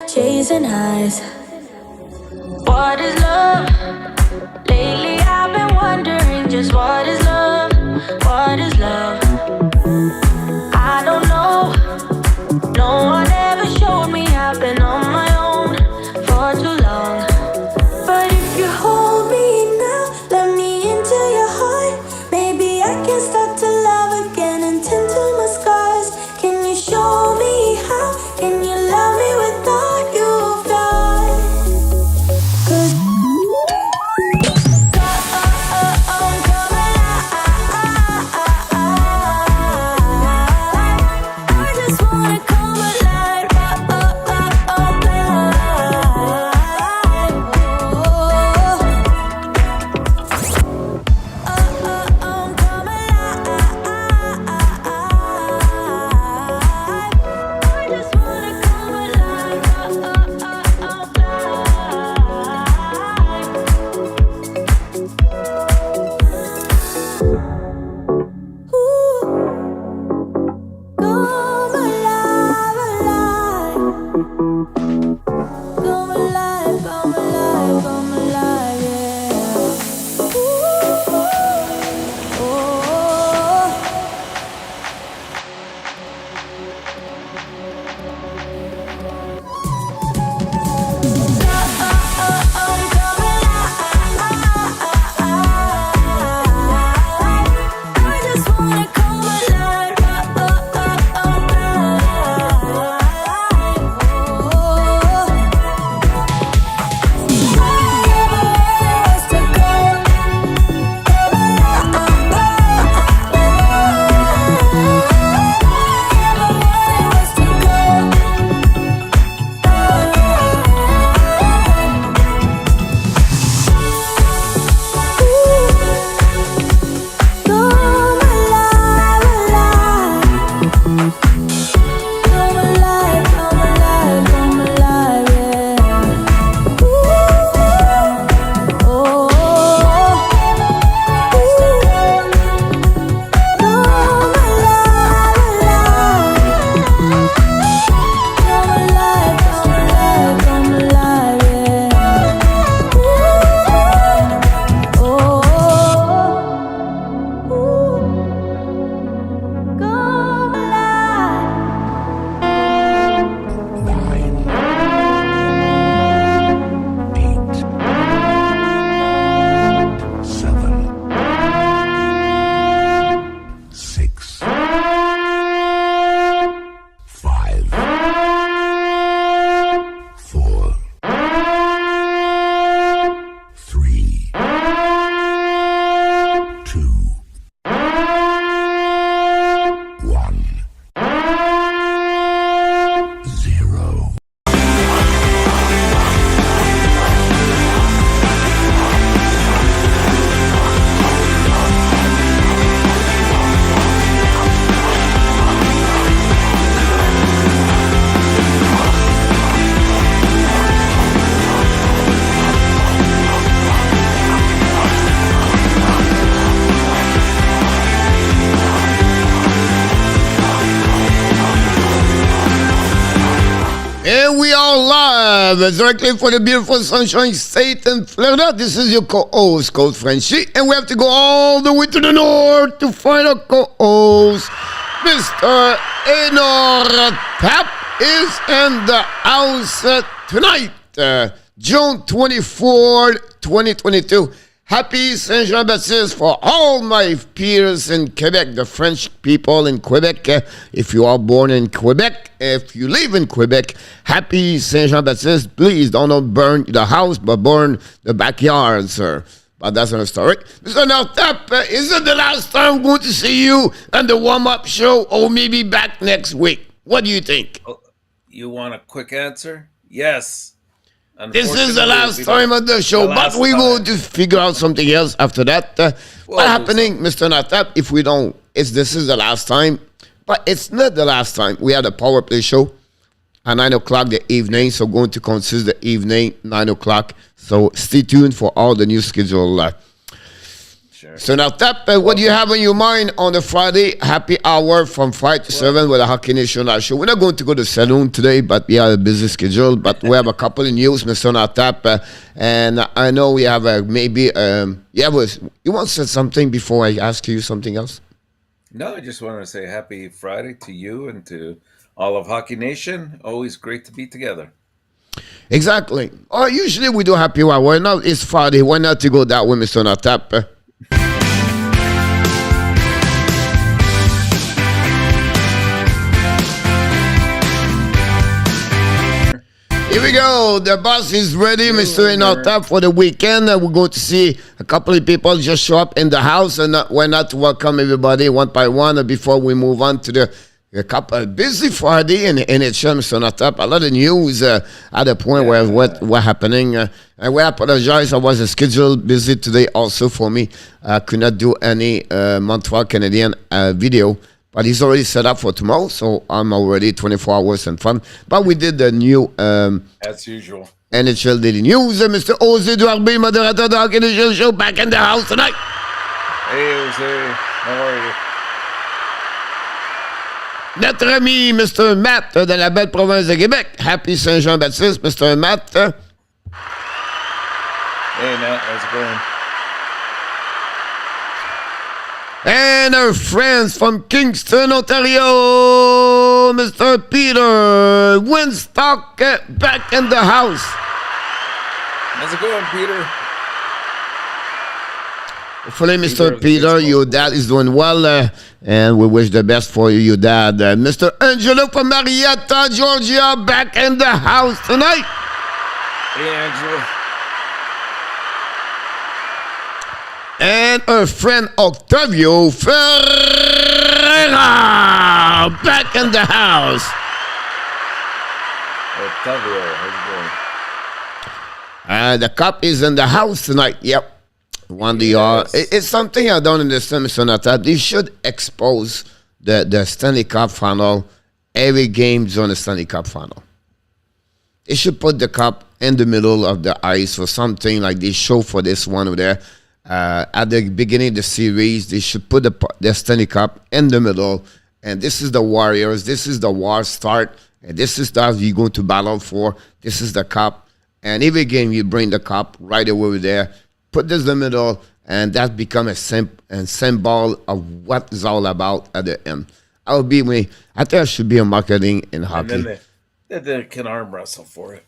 chasing highs. What is love? Lately I've been wondering just what is love? What is love? I don't know. No one ever showed me. I've been on my own for too long. But if you hold me now, let me into your heart. Maybe I can start to love again and tend to my scars. Can you show me how? Can you love me without you fly? 'Cause I'm coming alive. I just wanna come alive. I'm coming alive. I just wanna come alive. Come alive, come alive, come alive, yeah. Oh. I'm coming alive. I just wanna come alive. And we are live directly for the beautiful Sunshine State in Florida. This is your co-host, Coach Frenchie. And we have to go all the way to the north to find our co-host. Mr. ENORTAP is in the house tonight, June 24th, 2022. Happy Saint Jean-Baptiste for all my peers in Quebec, the French people in Quebec. If you are born in Quebec, if you live in Quebec, happy Saint Jean-Baptiste. Please don't burn the house, but burn the backyard, sir. But that's another story. Mr. ENORTAP, is it the last time I'm going to see you on the warm-up show, or maybe back next week? What do you think? Oh, you want a quick answer? Yes. This is the last time of the show, but we're going to figure out something else after that. What's happening, Mr. ENORTAP, if we don't, this is the last time, but it's not the last time. We had a power play show at 9 o'clock the evening, so going to consist the evening, 9 o'clock. So stay tuned for all the new schedule Sure. So now, Tap, what do you have on your mind on the Friday happy hour from 5 to 7 with the Hockey Nation Live Show? We're not going to go to the saloon today, but we have a busy schedule. But we have a couple of news, Mr. Tap, and I know we have maybe, you want to say something before I ask you something else? No, I just want to say happy Friday to you and to all of Hockey Nation. Always great to be together. Exactly. Usually we do happy hour. Now it's Friday. Why not to go that way, Mr. Tap? Here we go. The bus is ready, Mr. ENORTAP, for the weekend. We're going to see a couple of people just show up in the house, and why not to welcome everybody one by one before we move on to the busy Friday in NHL, Mr. ENORTAP. A lot of news at the point where what happening. I will apologize. I was scheduled busy today also for me. I could not do any Montreal Canadian video. But he's already set up for tomorrow, so I'm already 24 hours in front. But we did the new as usual NHL Daily News. Mr. Jose Duarbe, moderator de Hockey Nation Show, back in the house tonight. Hey, Jose. How are you? Notre ami, Mr. Matt, de la belle province de Québec. Happy Saint-Jean-Baptiste, Mr. Matt. Hey, Matt. How's it going? And our friends from Kingston, Ontario, Mr. Peter WYNSTOK, back in the house. How's it going, Peter? Hopefully, Mr. Peter, your dad is doing well, and we wish the best for you, your dad. Mr. Angelo from Marietta, Georgia, back in the house tonight. Hey, Angelo. And our friend Octavio Ferreira, back in the house. Octavio, how's it going? The cup is in the house tonight. Yep. It's something I don't understand, Mr. Nata. They should expose the Stanley Cup final, every game's on the Stanley Cup final. They should put the cup in the middle of the ice or something like they show for this one over there. At the beginning of the series, they should put the Stanley Cup in the middle. And this is the Warriors. This is the war start. And this is that you're going to battle for. This is the cup. And every game, you bring the cup right over there. Put this in the middle. And that become a symbol of what it's all about at the end. I think I should be a marketing in hockey. And then they can arm wrestle for it.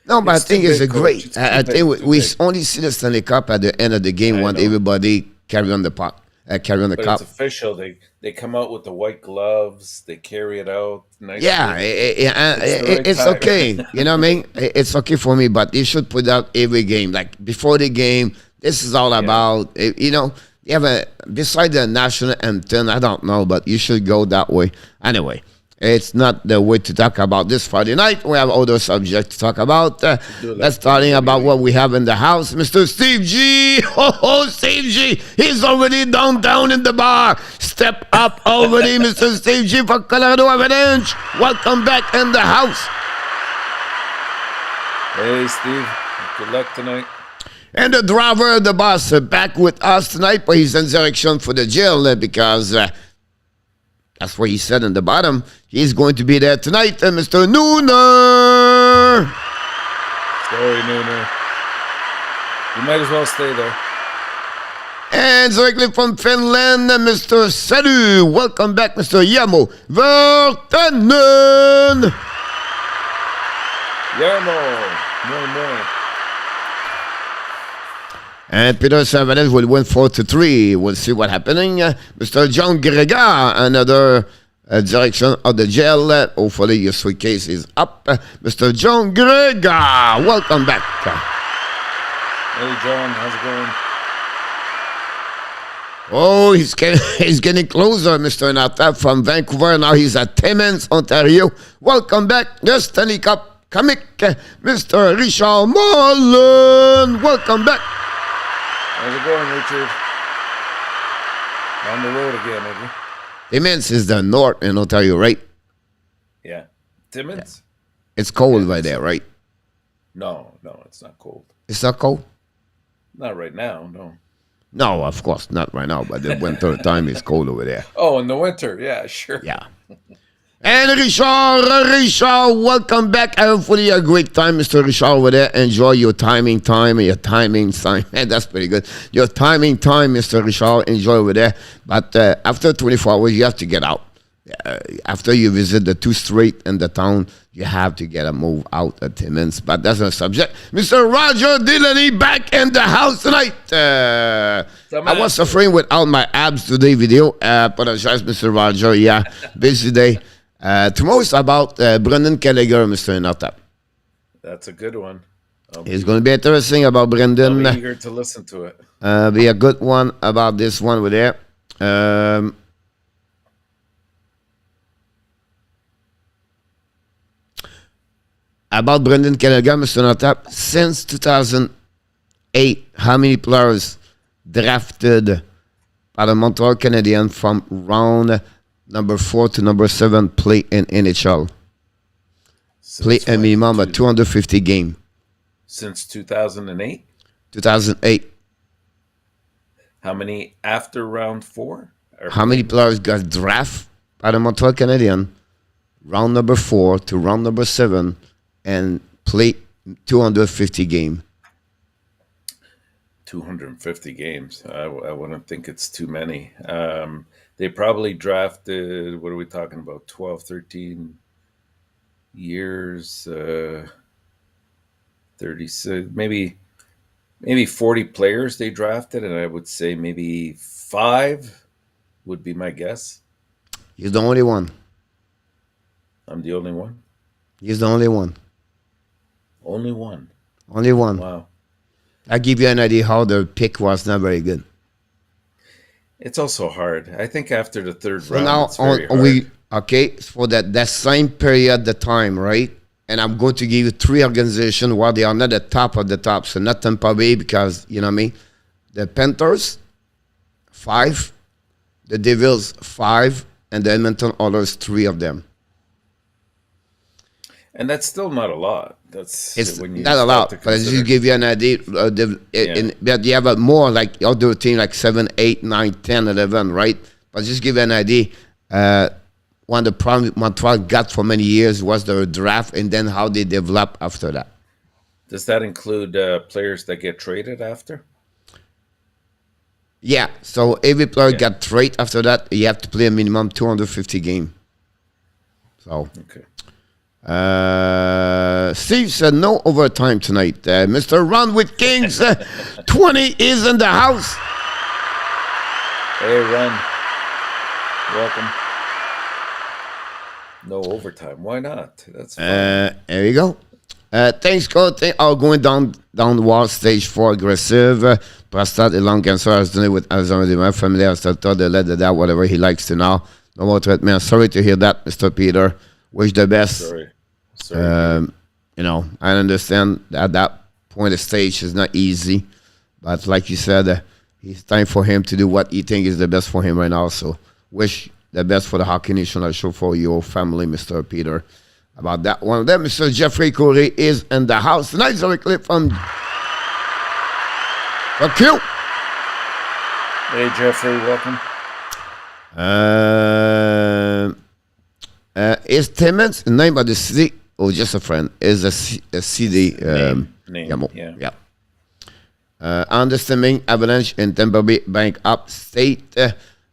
No, but I think it's great. I think we only see the Stanley Cup at the end of the game when everybody carry on the puck, carry on the cup. It's official. They come out with the white gloves. They carry it out. Nicely. Yeah, it's okay. You know what I mean? It's okay for me, but you should put out every game. Like before the game, this is all about, you know, you have beside the national anthem, I don't know, but you should go that way. Anyway. It's not the way to talk about this Friday night. We have other subjects to talk about. Let's starting about what we have in the house. Mr. Steve G. Steve G. He's already downtown in the bar. Step up already, Mr. Steve G. for Colorado Avalanche. Welcome back in the house. Hey, Steve. Good luck tonight. And the driver, the boss, back with us tonight, but he's in direction for the jail because... that's what he said in the bottom. He's going to be there tonight, Mr. Nooner. Sorry, Nooner. You might as well stay there. And directly from Finland, Mr. Salut. Welcome back, Mr. Yamo Virtanen. Yamo. More. And Peter Savanes will win 4-3. We'll see what's happening. Mr. John Gregar, another direction of the jail. Hopefully your suitcase is up. Mr. John Gregar, welcome back. Hey, John, how's it going? Oh, he's getting closer, Mr. Nata, from Vancouver. Now he's at Timmins, Ontario. Welcome back. The Stanley Cup comic, Mr. Richard Mullen. Welcome back. How's it going, Richard? On the road again, maybe. Timmins is the north in Ontario, right? Yeah. Timmins? It's cold right there, right? No, it's not cold. It's not cold? Not right now, no. No, of course not right now, but the winter time is cold over there. Oh, in the winter. Yeah, sure. Yeah. And Richard, welcome back. Hopefully a great time, Mr. Richard over there. Enjoy your timing time. That's pretty good. Your timing time, Mr. Richard. Enjoy over there. But after 24 hours, you have to get out. After you visit the 2 street in the town, you have to get a move out at Timmins. But that's a subject. Mr. Roger Delaney back in the house tonight. I was suffering with all my abs today video. Apologize, Mr. Roger. Yeah, busy day. Tomorrow is about Brendan Gallagher, Mr. ENORTAP. That's a good one. It's going to be interesting about Brendan. I'll be eager to listen to it. Be a good one about this one over there. About Brendan Gallagher, Mr. ENORTAP, since 2008, how many players drafted by the Montreal Canadiens from round number 4 to number 7 play in NHL? Play a minimum of 250 game. Since 2008? 2008. How many after round 4? How many players got drafted by the Montreal Canadiens round number 4 to round number 7 and play 250 game? 250 games. I wouldn't think it's too many. They probably drafted, what are we talking about, 12, 13 years, 36, maybe 40 players they drafted, and I would say maybe 5 would be my guess. He's the only one. I'm the only one? He's the only one. Only one? Only one. Wow. I give you an idea how the pick was not very good. It's also hard. I think after the third So round, now it's very hard. okay, for that same period, the time, right? And I'm going to give you 3 organizations while they are not at the top of the top. So not Tampa Bay because, you know what I mean? The Panthers, 5. The Devils, 5. And the Edmonton Oilers, 3 of them. And that's still not a lot. It's not a lot, but I just give you an idea. But you have more like other team like 7, 8, 9, 10, 11, right? But just give you an idea. One of the problems Montreal got for many years was the draft and then how they develop after that. Does that include players that get traded after? Yeah, so every player got traded after that. You have to play a minimum 250 game. So. Okay. Steve said no overtime tonight. Mr. Ron with Kings 20 is in the house. Hey, Ron. Welcome. No overtime. Why not? That's fine. There you go. Thanks, Scott. Going down the wall, stage 4 aggressive. Prostate et lung cancer has done it with Alexandre. My family has told the let that whatever he likes to now. No more treatment. Sorry to hear that, Mr. Peter. Wish the best. Sorry. You know, I understand at that point of stage is not easy, but like you said, it's time for him to do what he thinks is the best for him right now. So wish the best for the Hockey National Show for your family, Mr. Peter. About that one of them, Mr. Jeffrey Corey is in the house tonight. So we clip from Q. Hey, Jeffrey, welcome. Is Timmins the name of the city or just a friend? Is a city name. Yeah. Understanding Avalanche and Tampa Bay Bank upstate.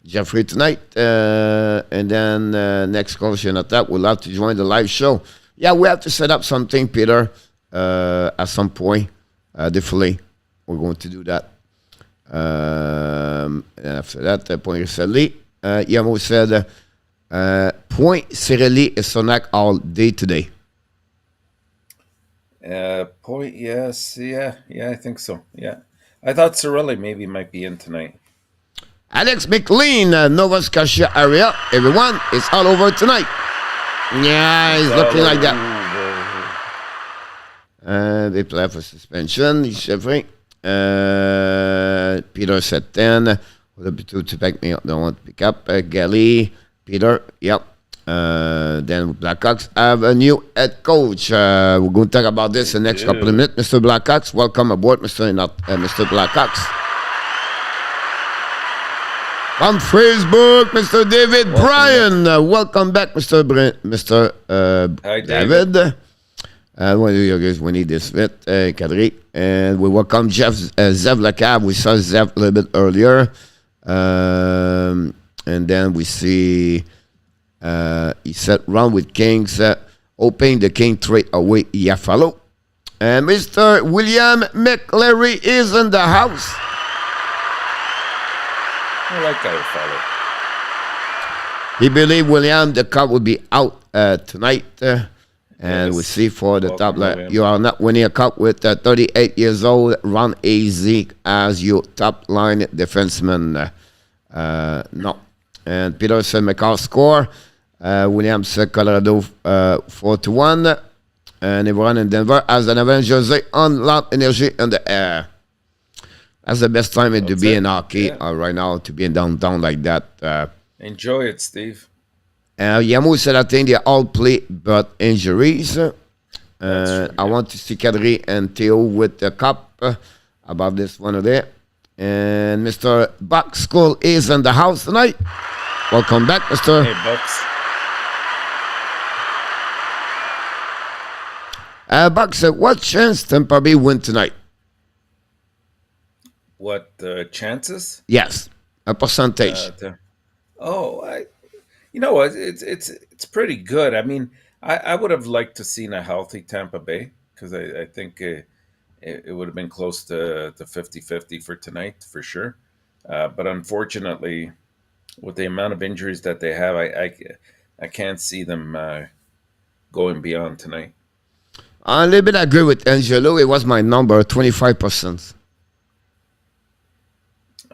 Jeffrey tonight. And then next question at that, we'll have to join the live show. Yeah, we have to set up something, Peter, at some point. Definitely, we're going to do that. And after that, point recently, Yamo said, point Cirelli et Sonac all day today. Point, yes, yeah, I think so. Yeah, I thought Cirelli maybe might be in tonight. Alex McLean, Nova Scotia area. Everyone, it's all over tonight. Yeah, he's looking like that. They play for suspension. He's shivering. Peter said 10. To pick me up, don't want to pick up. Gally, Peter, yep. Then Blackhawks have a new head coach. We're going to talk about this in the next couple of minutes. Mr. Blackhawks, welcome aboard, Mr. Blackhawks. On Facebook, Mr. David Bryan. Welcome back, Mr. Hi, David. We need this bit, Kadri. And we welcome Zev Lacab. We saw Zev a little bit earlier. And then we see he said round with Kings, hoping the King trade away Iafalo. And Mr. William McLeary is in the house. I like Iafalo. He believed William the cup will be out tonight. And we see for the top line, you are not winning a cup with 38 years old, Ron AZ as your top line defenseman. No. And Peter said McCall score. William said Colorado 4-1. And everyone in Denver has an Avengers on loud energy in the air. That's the best time to be in hockey right now, to be in downtown like that. Enjoy it, Steve. Yamu said, I think they all play but injuries. I want to see Kadri and Theo with the cup about this one there. And Mr. Buck Skull is in the house tonight. Welcome back, Mr. Hey, Bucks. Buck said, what chance Tampa Bay win tonight? What chances? Yes, a percentage. You know what? It's pretty good. I mean, I would have liked to seen a healthy Tampa Bay because I think it would have been close to 50-50 for tonight for sure. But unfortunately, with the amount of injuries that they have, I can't see them going beyond tonight. I a little bit agree with Angelo. It was my number, 25%.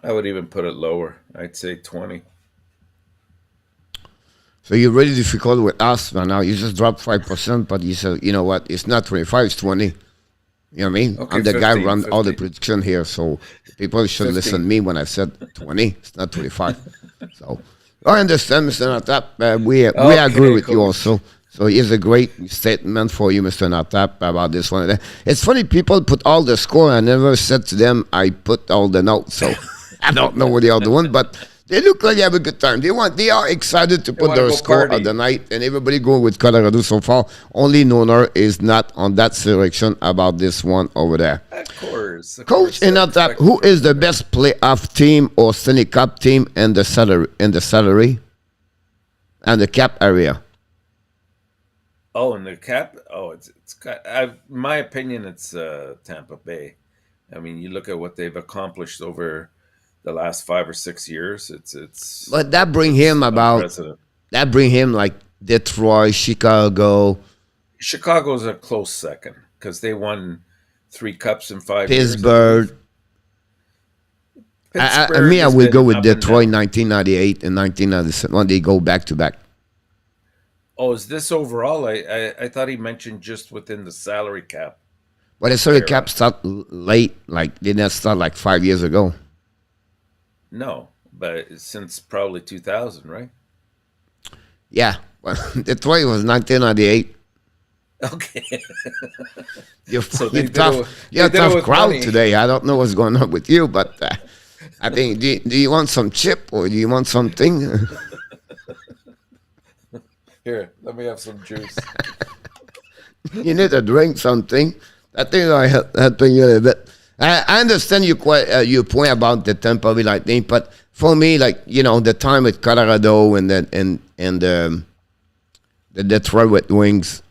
I would even put it lower. I'd say 20. So you're really difficult with us right now. You just dropped 5%, but you said, you know what? It's not 25, it's 20. You know what I mean? Okay, I'm the 15, guy who runs 15. all the prediction here, so people should 15. listen to me when I said 20. It's not 25. So I understand, Mr. Natap. We agree with you also. So here's a great statement for you, Mr. Natap, about this one. It's funny, people put all the score. I never said to them, I put all the notes. So I don't know what they are doing, but they look like they have a good time. They are excited to put their score of the night, and everybody going with Colorado so far. Only Noner is not on that selection about this one over there. Of course. Coach Enotap, who is the best playoff team or Stanley Cup team in the salary and the cap area? Oh, in the cap? Oh, it's got. In my opinion, it's Tampa Bay. I mean, you look at what they've accomplished over the last 5 or 6 years. It's. But that bring him like Detroit, Chicago. Chicago's a close second because they won 3 cups in 5 years. Pittsburgh. I will go with Detroit 1998 and 1997 when they go back to back. Oh, is this overall? I thought he mentioned just within the salary cap. But the salary cap start late, like didn't start like 5 years ago. No, but since probably 2000, right? Yeah, well, Detroit was 1998. Okay. You're a tough crowd today. I don't know what's going on with you, but I think, do you want some chip or do you want something? Here, let me have some juice. You need to drink something. I think I helping you a little bit. I understand your point about the Tampa Bay Lightning, but for me, like, you know, the time with Colorado and the Detroit Red Wings.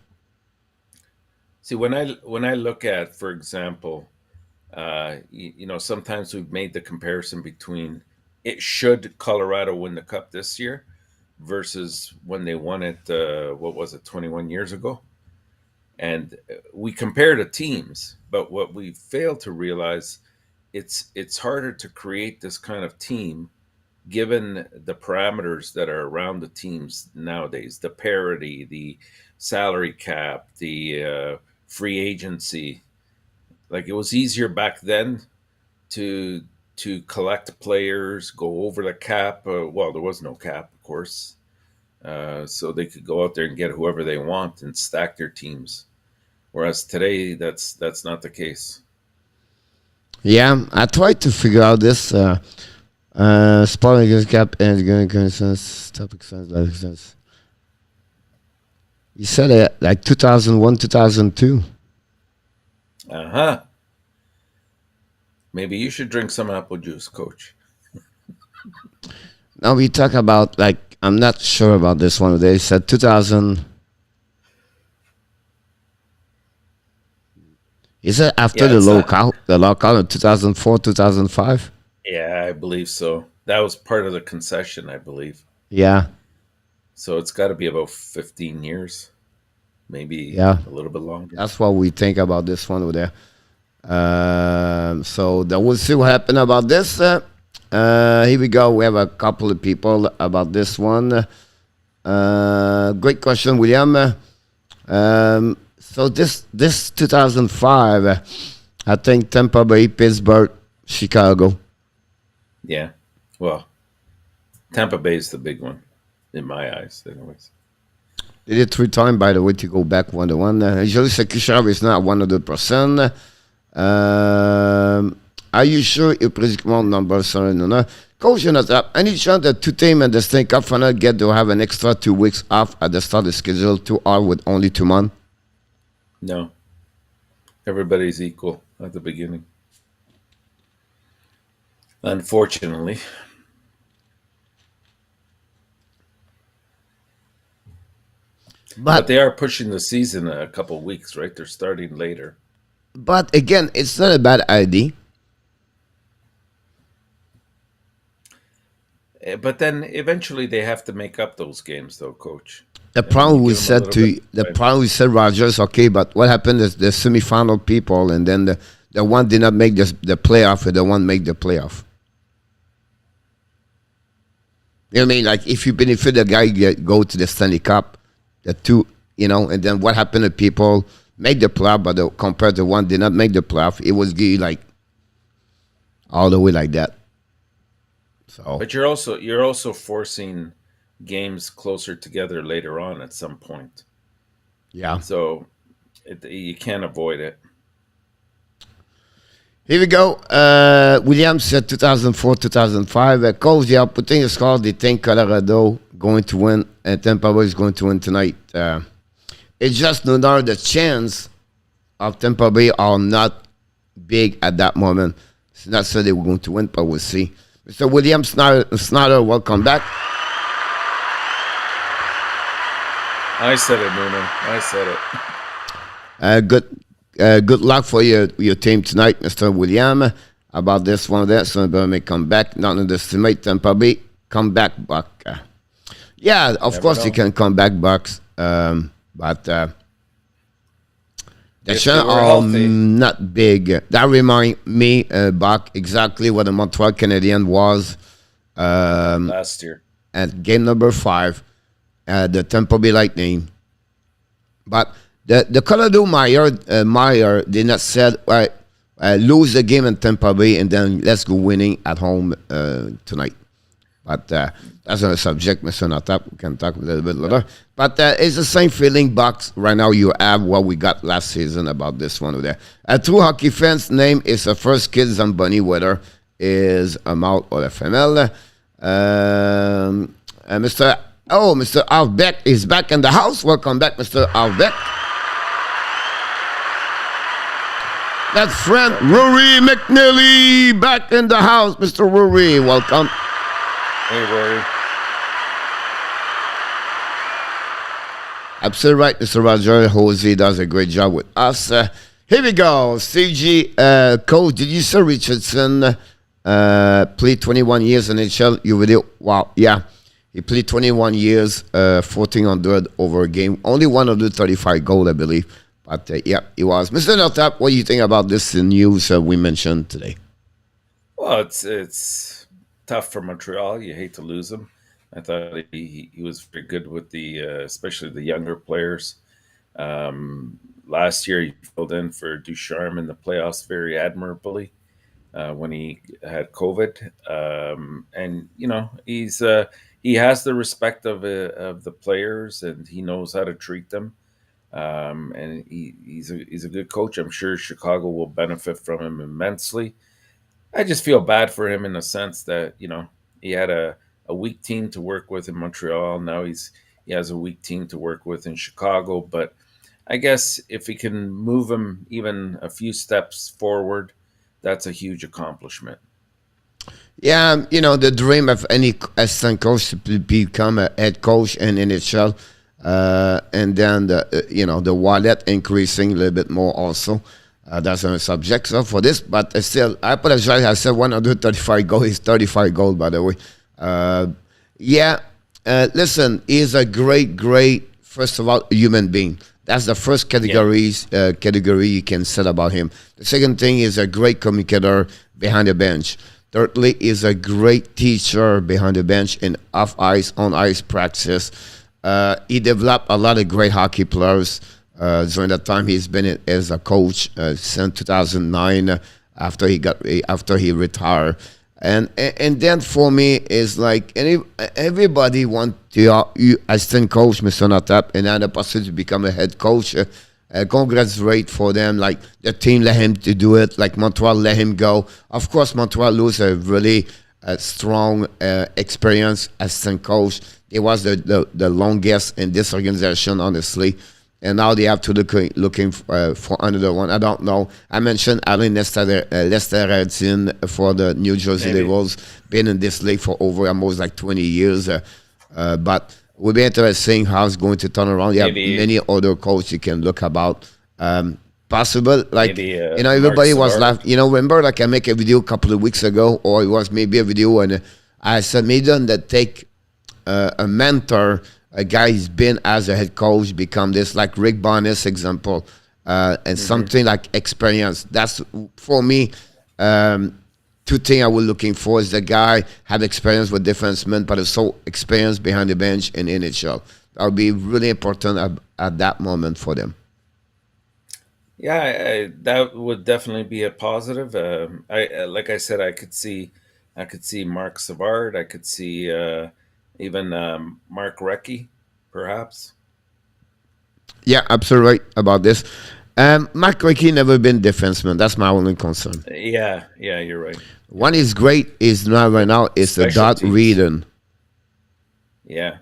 See, when I look at, for example, you know, sometimes we've made the comparison between should Colorado win the Cup this year versus when they won it, 21 years ago? And we compare the teams, but what we fail to realize, it's harder to create this kind of team given the parameters that are around the teams nowadays, the parity, the salary cap, the free agency. Like, it was easier back then to collect players, go over the cap. Well, there was no cap, of course. So they could go out there and get whoever they want and stack their teams. Whereas today, that's not the case. Yeah, I tried to figure out this. Spotting against Cap and going consensus. Topic sense, life sense. You said it like 2001, 2002. Uh-huh. Maybe you should drink some apple juice, coach. Now we talk about like I'm not sure about this one. They said 2000. Is it after Yeah, the it's not. lockout? The lockout in 2004, 2005? Yeah, I believe so. That was part of the concession, I believe. Yeah, So it's got to be about 15 years, maybe yeah. a little bit longer. That's what we think about this one over there. So that we'll see what happened about this. Here we go. We have a couple of people about this one. Great question, William. So this 2005, I think Tampa Bay, Pittsburgh, Chicago. Yeah. Well, Tampa Bay is the big one in my eyes, anyways. They did 3 times, by the way, to go back 1-1. Usually, Sekishar is not 100%. Are you sure you predict more numbers? Sorry, no. Coach, you're not up. Any chance that 2 teams in the Stanley Cup final get to have an extra 2 weeks off at the start of the schedule, 2 hours with only 2 months? No. Everybody's equal at the beginning. Unfortunately. But they are pushing the season a couple weeks, right? They're starting later. But again, it's not a bad idea. But then eventually they have to make up those games, though, coach. The And problem you we give them a said little to bit. the Right. problem we said Rogers, okay, but what happened is the semifinal people and then the one did not make the playoff and the one make the playoff. You know what I mean? Like if you benefit the guy go to the Stanley Cup, the two, and then what happened to people make the playoff, but compared to one did not make the playoff, it was like all the way like that. So But you're also forcing games closer together later on at some point. yeah. So you can't avoid it. Here we go. Williams said 2004, 2005. Coles, yeah, putting a score. They think Colorado going to win and Tampa Bay is going to win tonight. It's just no the chance of Tampa Bay are not big at that moment. It's not so they were going to win, but we'll see. Mr. William Snyder, welcome back. I said it, Noonan. I said it. Good luck for your team tonight, Mr. William. About this one there, so may come back. Not underestimate Tampa Bay. Come back, Buck. Yeah, of Never course know. you can come back, Bucks. But the If chance they were are healthy. not big. That remind me, Buck, exactly what the Montreal Canadiens was Last year. at game number 5, the Tampa Bay Lightning. But the Colorado Meyer did not said, right, lose the game in Tampa Bay and then let's go winning at home tonight. But that's not a subject, Mr. Notap. We can talk a little bit later. But it's the same feeling, Bucks, right now you have what we got last season about this one over there. A true hockey fan's name is the first kid Zamboni, whether is a male or a female. Mr. Albeck is back in the house. Welcome back, Mr. Albeck. That's friend Rory McNeely back in the house. Mr. Rory, welcome. Hey, Rory. Absolutely right, Mr. Roger. Jose does a great job with us. Here we go. CG, Coach, did you say Richardson played 21 years in NHL? You video? Wow, yeah. He played 21 years, 1,400 over a game. Only 135 goal, I believe. But, yeah, he was. Mr. Notap, what do you think about this news we mentioned today? Well, it's tough for Montreal. You hate to lose him. I thought he was very good with the especially the younger players. Last year he filled in for Ducharme in the playoffs very admirably when he had COVID, and he has the respect of the players and he knows how to treat them. And he's a good coach. I'm sure Chicago will benefit from him immensely. I just feel bad for him in the sense that he had a weak team to work with in Montreal. Now he has a weak team to work with in Chicago. But I guess if he can move him even a few steps forward, that's a huge accomplishment. Yeah, the dream of any assistant coach to become a head coach in NHL, and then the wallet increasing a little bit more also. That's a subject for this, but still, I apologize. I said 135 goal is 35 goal, by the way. Yeah, listen, he's a great, first of all, human being. That's the first category you can say about him. The second thing is a great communicator behind the bench. Thirdly, is a great teacher behind the bench in off ice, on ice practice. He developed a lot of great hockey players during that time. He's been as a coach since 2009 after he retired. And then for me is like everybody want to assistant coach Mr. Notap and have the possibility to become a head coach. Congratulate for them. Like the team let him to do it. Like Montreal let him go. Of course, Montreal lose a really strong experience assistant coach. It was the longest in this organization, honestly. And now they have to looking for another one. I don't know. I mentioned Alain Lesteradin for the New Jersey Devils. Been in this league for over almost like 20 years. But we'll be interested seeing how it's going to turn around. You have many other coaches you can look about. Possible, like, everybody was laughing. Remember, like I make a video a couple of weeks ago, or it was maybe a video, and I said, maybe that take a mentor, a guy who's been as a head coach, become this, like Rick Barnes example, and something like experience. That's, for me, two things I was looking for is the guy had experience with defensemen, but also experience behind the bench in NHL. That would be really important at that moment for them. Yeah, that would definitely be a positive. Like I said, I could see Mark Savard. I could see even Mark Recchi, perhaps. Yeah, absolutely right about this. Mark Recchi never been defenseman. That's my only concern. Yeah, you're right. One is great is now right now is the Dot Reedon. Yeah,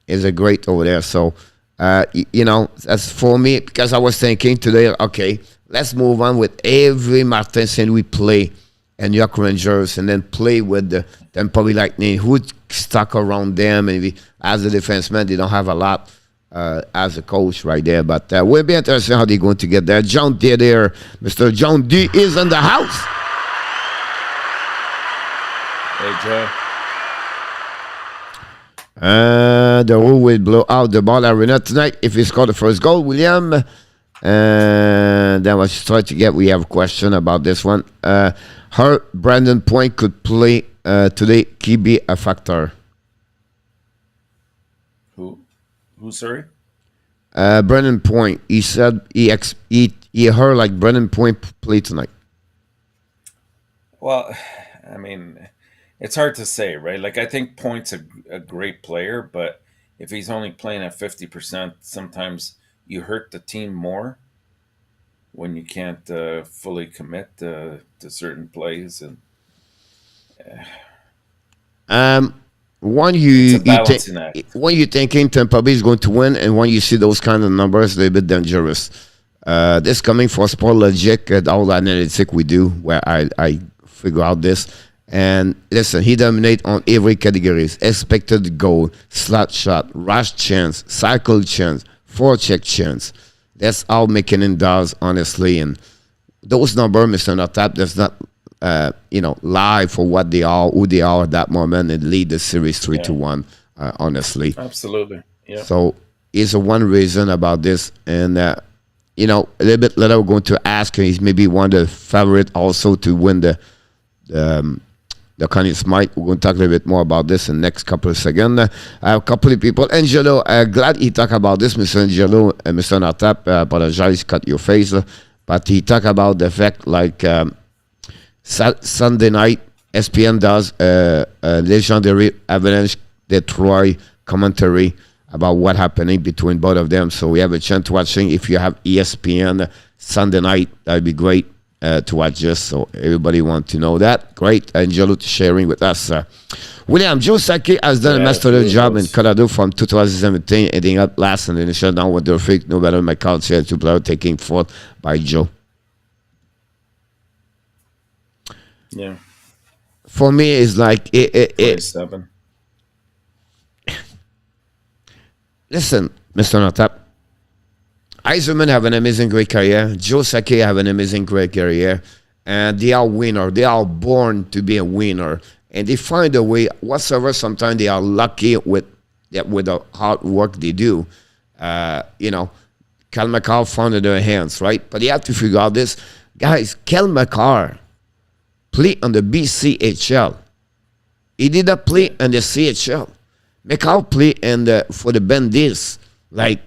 is a great over there. So that's for me, because I was thinking today, okay, let's move on with every Martin St. Louis play and New York Rangers, and then play with the Tampa Bay Lightning, who stuck around them, and as a defenseman, they don't have a lot as a coach right there. But we'll be interested how they're going to get there. John D there, Mr. John D is in the house. Hey, Joe. The rule will blow out the ball arena tonight if he scored the first goal, William. And then let's try to get. We have a question about this one. Her Brandon Point could play today. Could he be a factor? Who? Sorry. Brandon Point. He said he heard like Brandon Point play tonight. Well, I mean, it's hard to say, right? Like, I think Point's a great player, but if he's only playing at 50%, sometimes you hurt the team more when you can't fully commit to certain plays. And when you thinking Tampa Bay is going to win, and when you see those kind of numbers, they're a bit dangerous. This coming for Sport Logic, all the analytics we do, where I figure out this. And listen, he dominates on every category: expected goal, slot shot, rush chance, cycle chance, forecheck chance. That's all McKinnon does, honestly. And those numbers, Mr. Notap, does not, lie for what they are, who they are at that moment, and lead the series 3-1. Honestly, absolutely. Yeah. So is one reason about this, and a little bit later we're going to ask him. He's maybe one of the favorite also to win the Connie Smythe. We're going to talk a little bit more about this in the next couple of seconds. I have a couple of people. Angelo, glad he talked about this, Mr. Angelo. Mr. Notap, apologize, cut your face. But he talked about the fact, like, Sunday night, SPN does a legendary Avalanche Detroit commentary about what happening between both of them. So we have a chance watching. If you have ESPN Sunday night, that would be great. to watch this, so everybody want to know that. Great. Angelo sharing with us. William, Joe Sakic has done a masterful job in Colorado from 2017, ending up last in the initial down with the freak. No better my culture, 2 player taking fourth by Joe. Yeah. For me, it's like 27. Listen, Mr. Notap. Eiserman have an amazing great career. Joe Sakic have an amazing great career. And they are winners. They are born to be a winner. And they find a way whatsoever. Sometimes they are lucky with the hard work they do. You know, Cal McCarr found in their hands, right? But you have to figure out this. Guys, Cal McCarr play on the BCHL. He did not play on the CHL. McCarr play for the Bandits, like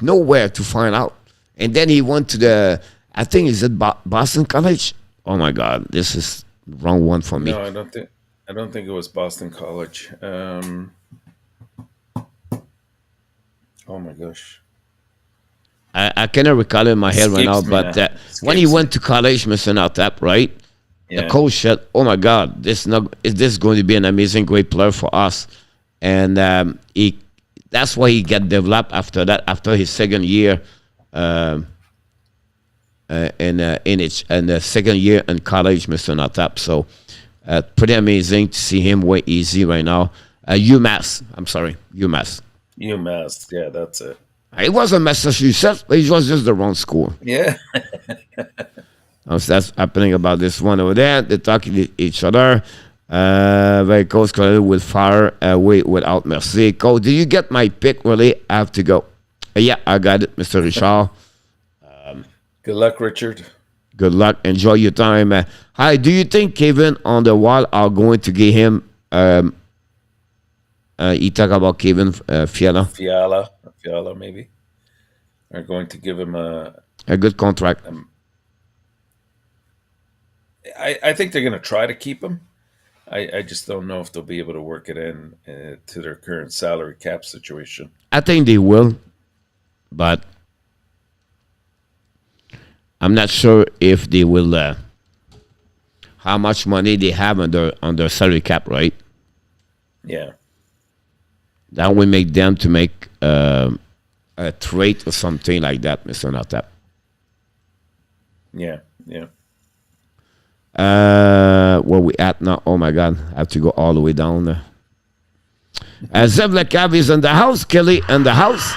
nowhere to find out. And then he went to the, I think is it Boston College? Oh my God, this is the wrong one for me. No, I don't think it was Boston College. Oh my gosh. I cannot recall in my head right now, but when he went to college, Mr. Notap, right? Yeah. The coach said, "Oh my God, is this going to be an amazing, great player for us?" And that's why he got developed after that, after his second year, in the second year in college, Mr. Notap. So, pretty amazing to see him way easy right now. UMass, UMass. UMass, yeah, that's it. It wasn't Massachusetts, but it was just the wrong school. Yeah. So that's happening about this one over there. They're talking to each other. Very close with fire away without mercy. Cole, did you get my pick? Really? I have to go. Yeah, I got it, Mr. Richard. Good luck, Richard. Good luck. Enjoy your time. Hi, do you think Kevin on the wall are going to give him he talk about Kevin Fiala, maybe, are going to give him a good contract. I think they're going to try to keep him. I just don't know if they'll be able to work it in to their current salary cap situation. I think they will, but I'm not sure if they will. How much money they have on their salary cap, right? Yeah. That will make them to make a trade or something like that, Mr. Notap. Yeah, yeah. Where we at now? Oh my God, I have to go all the way down there. Zev Lekav is in the house. Kelly in the house.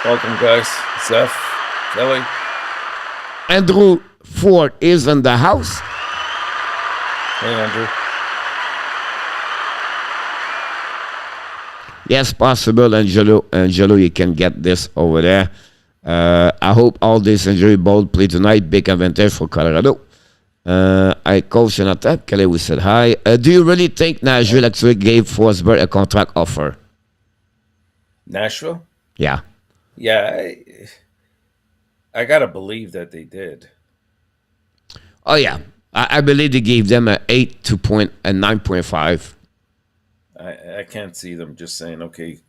Welcome, guys. Zev, Kelly. Andrew Ford is in the house. Hey, Andrew. Yes, possible, Angelo, you can get this over there. I hope all this injury bold play tonight. Big advantage for Colorado. I coach in attack. Kelly, we said hi. Do you really think Nashville actually gave Forsberg a contract offer? Nashville? Yeah. Yeah, I gotta believe that they did. Oh yeah, I believe they gave them a 9.5. I can't see them just saying, okay,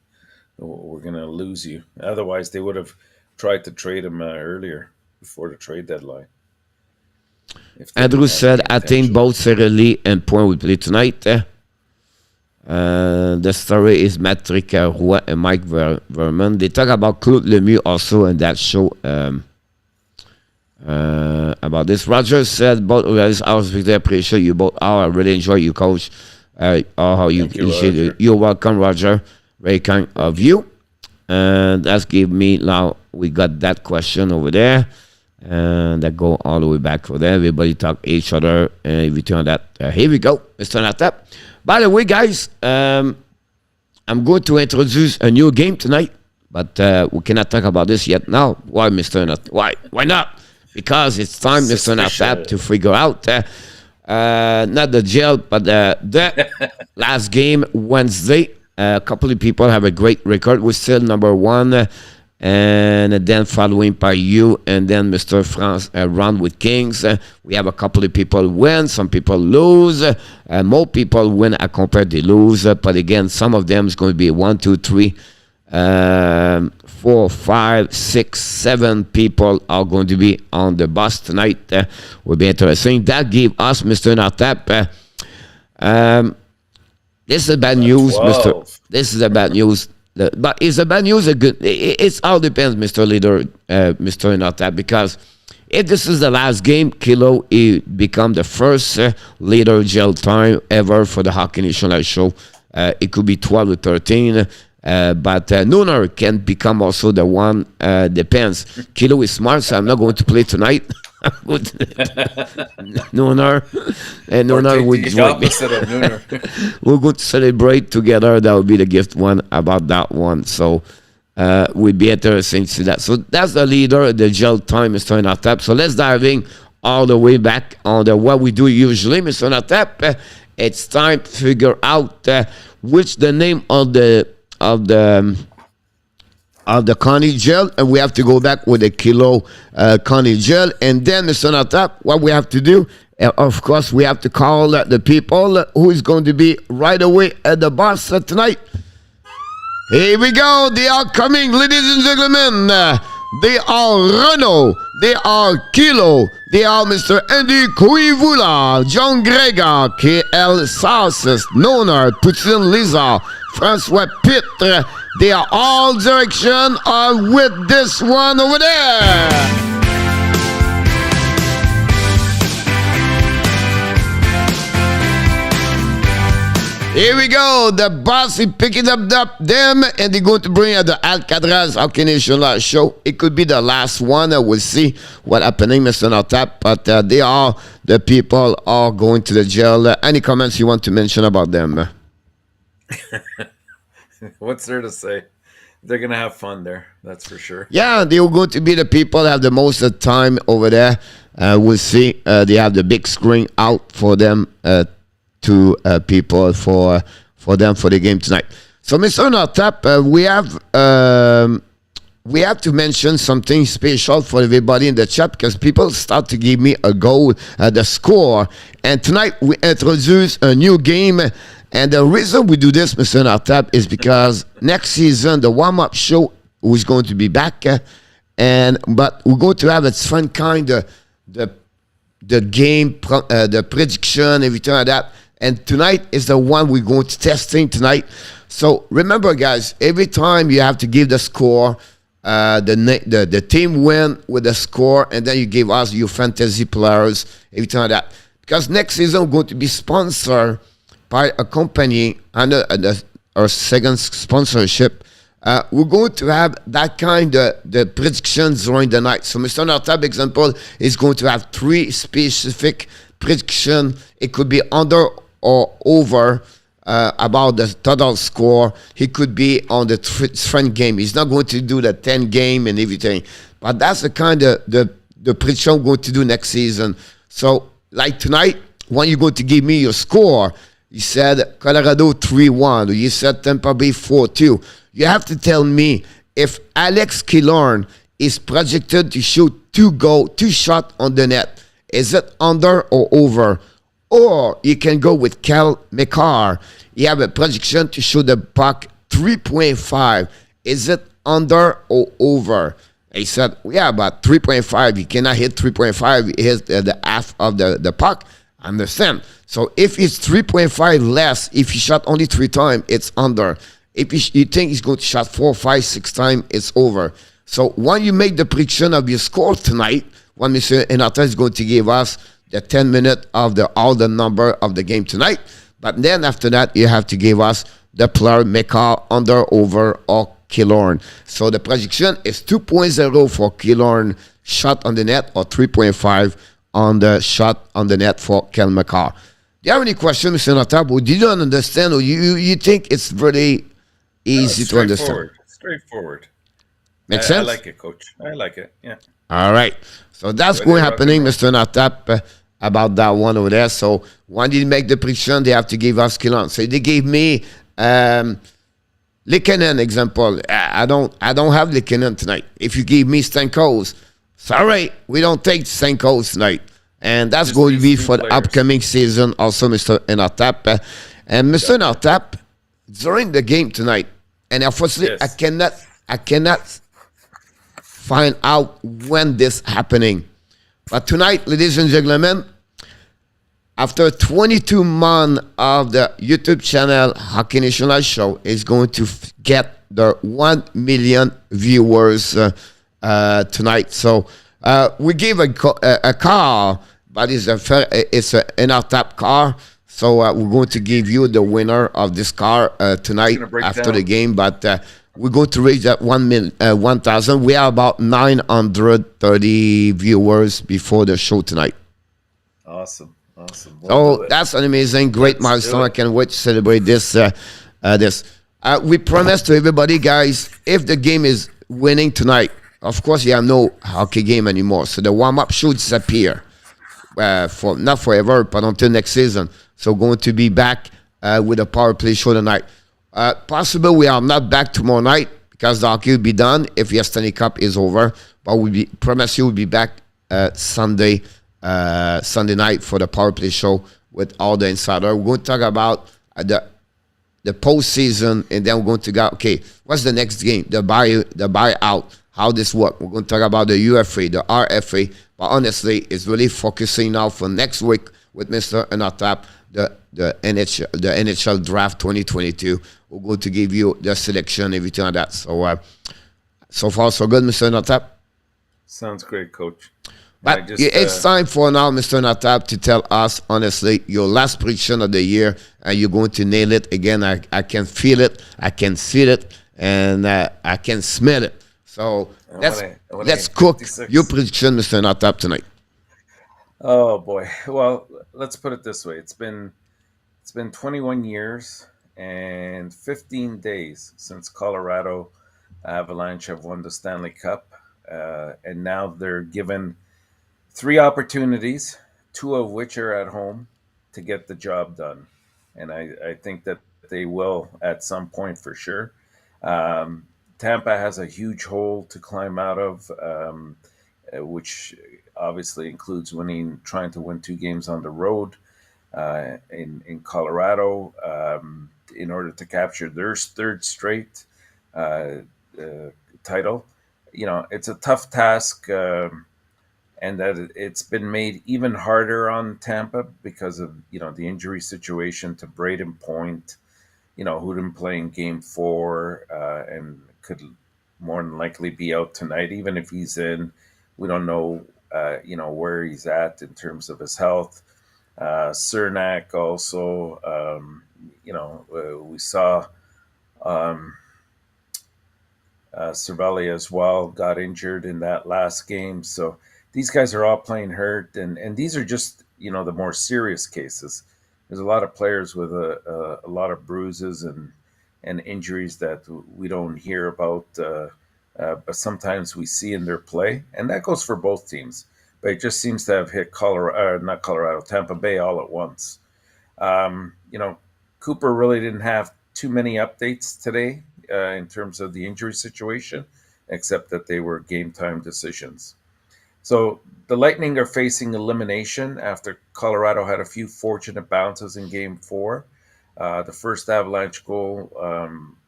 we're going to lose you. Otherwise, they would have tried to trade him earlier, before the trade deadline. Andrew said, I think both Sarah Lee and Point will play tonight. The story is Patrick Roy and Mike Verman. They talk about Claude Lemieux also in that show about this. Roger said, both I was really appreciate you both. I really enjoy you, coach. How you're welcome, Roger. Very kind of you. And that's give me now. We got that question over there, and that go all the way back for there. Everybody talk each other, and everything on that. Here we go, Mr. Natap. By the way, guys, I'm going to introduce a new game tonight, but we cannot talk about this yet. Now, why, Mr. Natap? Why not? Because it's time, Mr. Natap, to figure out. Not the jail, but the last game Wednesday. A couple of people have a great record. We're still number one, and then following by you, and then Mr. France round with Kings. We have a couple of people win, some people lose. More people win compared to lose, but again, some of them is going to be 1, 2, 3 4, 5, 6, 7 people are going to be on the bus tonight. Will be interesting. That gave us, Mr. ENORTAP. This is bad news, 12. Mr. This is a bad news. But is the bad news a good? It's all depends, Mr. Leader, Mr. ENORTAP, because if this is the last game, Kilo he become the first leader jail time ever for the Hockey National Show. It could be 12 or 13. But Nooner can become also the one. Depends. Kilo is smart, so I'm not going to play tonight. Nooner and Nooner would join me. We're going to celebrate together. That would be the gift one about that one. So we'd be interesting to see that. So that's the leader. The jail time, Mr. ENORTAP. So let's dive in all the way back on the what we do usually, Mr. ENORTAP. It's time to figure out which the name of the Connie gel, and we have to go back with the Kilo Connie gel, and then Mr. ENORTAP, what we have to do, of course, we have to call the people who is going to be right away at the bus tonight. Here we go. They are coming, ladies and gentlemen. They are Renault. They are Kilo. They are Mr. Andy Kouivoula, John Gregor, KL Sauces, Noner, Poutine Lisa, François Pitre. They are all direction are with this one over there. Here we go. The boss is picking up them, and they're going to bring the Alcatraz Hockey National show. It could be the last one. We'll see what happening, Mr. ENORTAP. But they are the people are going to the jail. Any comments you want to mention about them? What's there to say? They're gonna have fun there. That's for sure. Yeah, they are going to be the people that have the most of time over there. We'll see. They have the big screen out for them. To people for them for the game tonight. So, Mr. ENORTAP, we have to mention something special for everybody in the chat because people start to give me a goal, the score. And tonight we introduce a new game. And the reason we do this, Mr. ENORTAP, is because next season the warm-up show is going to be back, but we're going to have its fun kind of the game, the prediction, everything like that. And tonight is the one we're going to testing tonight. So remember, guys, every time you have to give the score, the team win with the score, and then you give us your fantasy players, everything like that. Because next season we're going to be sponsored by a company under our second sponsorship. We're going to have that kind of the predictions during the night. So Mr. ENORTAP, example, is going to have 3 specific prediction. It could be under or over about the total score. He could be on the friend game. He's not going to do the 10 game and everything. But that's the kind of the prediction I'm going to do next season. So like tonight, when you're going to give me your score, you said Colorado 3-1, or you said Tampa Bay 4-2. You have to tell me if Alex Killorn is projected to shoot 2 shots on the net. Is it under or over? Or you can go with Cal McCarr. You have a projection to shoot the puck 3.5. Is it under or over? He said, yeah, but 3.5. You cannot hit 3.5. It hits the half of the puck. I understand. So if it's 3.5 less, if you shot only 3 times, it's under. If you think he's going to shot 4, 5, 6 times, it's over. So when you make the prediction of your score tonight, when Mr. ENORTAP is going to give us the 10 minutes of all the number of the game tonight. But then after that, you have to give us the player McCall under, over, or Killorn. So the projection is 2.0 for Killorn shot on the net or 3.5 on the shot on the net for Kel McCall. Do you have any questions, Mr. ENORTAP? Or did you understand, or you think it's very easy to understand? Straightforward. Makes sense? I like it, Coach. I like it, yeah. All right. So that's going happening, Mr. ENORTAP, about that one over there. So when they make the prediction, they have to give us Killorn. So they gave me Lehkonen example. I don't have Lehkonen tonight. If you give me Stamkos, sorry, we don't take Stamkos tonight. And that's just going to be for the upcoming season also, Mr. ENORTAP. And Mr. ENORTAP, during the game tonight, And unfortunately, Yes. I cannot find out when this happening. But tonight, ladies and gentlemen, after 22 months of the YouTube channel Hockey National Show is going to get the 1 million viewers tonight. So we gave a car, but it's an ENORTAP car. So we're going to give you the winner of this car tonight after the game. But we're going to reach that 1,000. We are about 930 viewers before the show tonight. Awesome. Awesome. So that's an amazing, great milestone. I can't wait to celebrate this. We promise to everybody, guys, if the game is winning tonight, of course, you have no hockey game anymore. So the warm-up should disappear for not forever, but until next season. So going to be back with a power play show tonight. Possible we are not back tomorrow night because the hockey will be done if the Stanley Cup is over. But we promise you we'll be back Sunday night for the power play show with all the insider. We're going to talk about the postseason, and then we're going to go, okay, what's the next game? The buyout, how this work. We're going to talk about the UFA, the RFA. But honestly, it's really focusing now for next week with Mr. ENORTAP, the NHL draft 2022. We're going to give you the selection, everything like that. So so far so good, Mr. ENORTAP. Sounds great, Coach. But it's time for now, Mr. ENORTAP, to tell us, honestly, your last prediction of the year, and you're going to nail it again. I can feel it, I can see it, and I can smell it. So let's cook 56. your prediction, Mr. ENORTAP, tonight. Oh boy. Well, let's put it this way. It's been 21 years and 15 days since Colorado Avalanche have won the Stanley Cup, and now they're given 3 opportunities, 2 of which are at home, to get the job done. And I think that they will at some point for sure. Tampa has a huge hole to climb out of, which obviously includes trying to win 2 games on the road in Colorado in order to capture their 3rd straight title. You know, it's a tough task. And that it's been made even harder on Tampa because of, the injury situation to Braden Point, who didn't play in Game 4 and could more than likely be out tonight. Even if he's in, we don't know, where he's at in terms of his health. Cernak also, we saw Cervelli as well got injured in that last game. So these guys are all playing hurt, and these are just, the more serious cases. There's a lot of players with a lot of bruises and injuries that we don't hear about, but sometimes we see in their play, and that goes for both teams. But it just seems to have hit Tampa Bay all at once. Cooper really didn't have too many updates today in terms of the injury situation, except that they were game time decisions. So the Lightning are facing elimination after Colorado had a few fortunate bounces in Game 4. The first Avalanche goal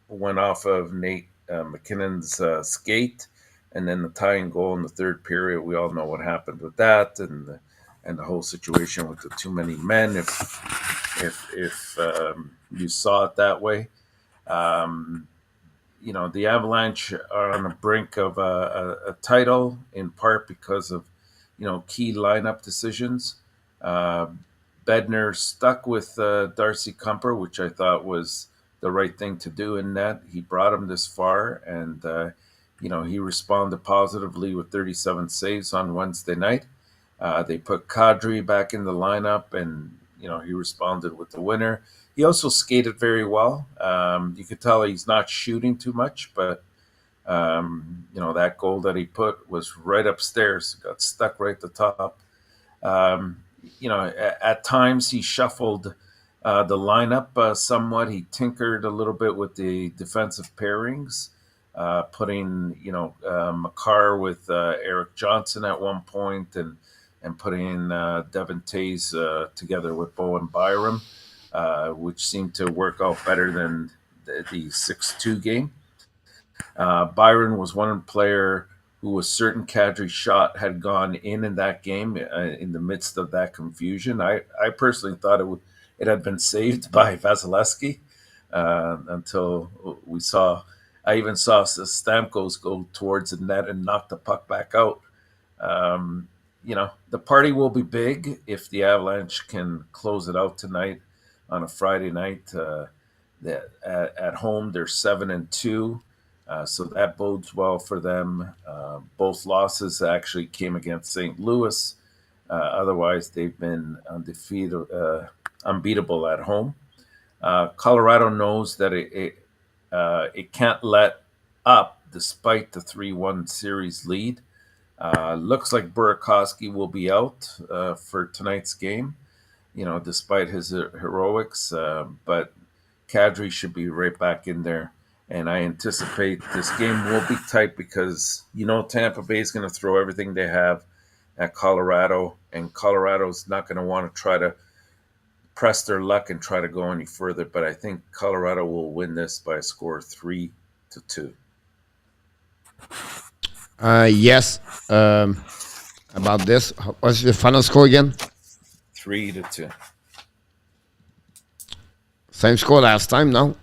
went off of Nate McKinnon's skate, and then the tying goal in the 3rd period. We all know what happened with that, and the whole situation with the too many men. If you saw it that way. The Avalanche are on the brink of a title, in part because of, key lineup decisions. Bednar stuck with Darcy Kuemper, which I thought was the right thing to do in net. He brought him this far, and, he responded positively with 37 saves on Wednesday night. They put Kadri back in the lineup, and, he responded with the winner. He also skated very well. You could tell he's not shooting too much, but, that goal that he put was right upstairs, got stuck right at the top. At times he shuffled the lineup somewhat. He tinkered a little bit with the defensive pairings, putting, Makar with Eric Johnson at one point, and putting Devin Tays together with Bowen Byram. Which seemed to work out better than the 6-2 game. Byron was one player who was certain Kadri's shot had gone in that game in the midst of that confusion. I personally thought it had been saved by Vasilevsky until we saw. I even saw Stamkos go towards the net and knock the puck back out. The party will be big if the Avalanche can close it out tonight on a Friday night. At home, they're 7-2. So that bodes well for them. Both losses actually came against St. Louis. Otherwise, they've been undefeated, unbeatable at home. Colorado knows that it can't let up despite the 3-1 series lead. Looks like Burakovsky will be out for tonight's game, despite his heroics. But Kadri should be right back in there. And I anticipate this game will be tight because, Tampa Bay is going to throw everything they have at Colorado. And Colorado's not going to want to try to press their luck and try to go any further. But I think Colorado will win this by a score of 3-2. Yes. About this, what's the final score again? 3-2. Same score last time, no?